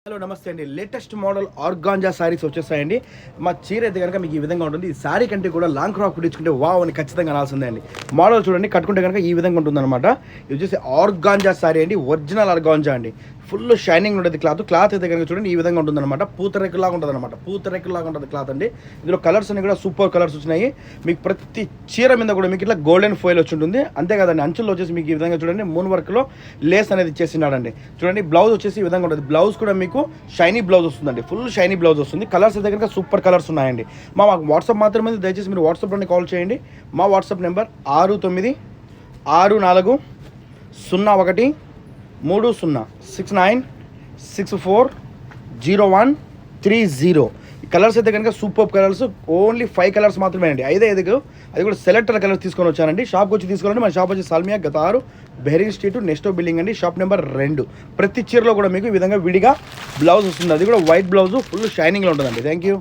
Hello నమస్తే అండి. Latest model organza sarees వచ్చేసాయండి. మా చీర అయితే కనుక మీకు ఈ విధంగా ఉంటుంది. ఈ సారీ కంటే కూడా లాంగ్ క్రాప్ కుట్టించుకుంటే వావ్ అని ఖచ్చితంగా అనాల్సిందే అండి. మోడల్ చూడండి, కట్టుకుంటే కనుక ఈ విధంగా ఉంటుందన్నమాట. ఇది వచ్చేసి ఆర్గాంజా సారీ అండి, ఒరిజినల్ ఆర్గాంజా అండి. ఫుల్ షైనింగ్ ఉంటుంది క్లాత్ అయితే కనుక చూడండి ఈ విధంగా ఉంటుందన్నమాట. పూతరేకులాగా ఉంటుంది అనమాట, పూతరేకులాగా ఉంటుంది క్లాత్ అండి. ఇందులో కలర్స్ అన్ని కూడా సూపర్ కలర్స్ వచ్చినాయి. మీకు ప్రతి చీర మీద కూడా మీకు ఇట్లా గోల్డెన్ ఫాయిల్ వచ్చి ఉంటుంది. అంతేకాదండి, అంచుల్లో వచ్చేసి మీకు ఈ విధంగా చూడండి మూన్ వర్క్లో లేస్ అనేది ఇచ్చేసినాడండి. చూడండి బ్లౌజ్ వచ్చేసి ఈ విధంగా ఉంటుంది. బ్లౌజ్ కూడా మీకు షైనీ బ్లౌజ్ వస్తుందండి, ఫుల్ షైనీ బ్లౌజ్ వస్తుంది. కలర్స్ అయితే కనుక సూపర్ కలర్స్ ఉన్నాయండి. మాకు వాట్సాప్ మాత్రమే, దయచేసి మీరు వాట్సాప్లోనే కాల్ చేయండి. మా వాట్సాప్ నెంబర్ 69640130. ఈ కలర్స్ అయితే కనుక సూపర్ కలర్స్. ఓన్లీ 5 కలర్స్ మాత్రమే అండి, 5 అది కూడా సెలెక్టర్ కలర్స్ తీసుకొని వచ్చానండి. షాప్కి వచ్చి తీసుకోవాలండి. మన షాప్ వచ్చి సాల్మియా గత 6 బెహరీన్ స్ట్రీట్ నెక్స్ట్ బిల్డింగ్ అండి, షాప్ నెంబర్ 2. ప్రతి చీరలో కూడా మీకు ఈ విధంగా విడిగా బ్లౌజ్ వస్తుంది. అది కూడా వైట్ బ్లౌజ్ ఫుల్ షైనింగ్లో ఉంటుందండి. Thank you.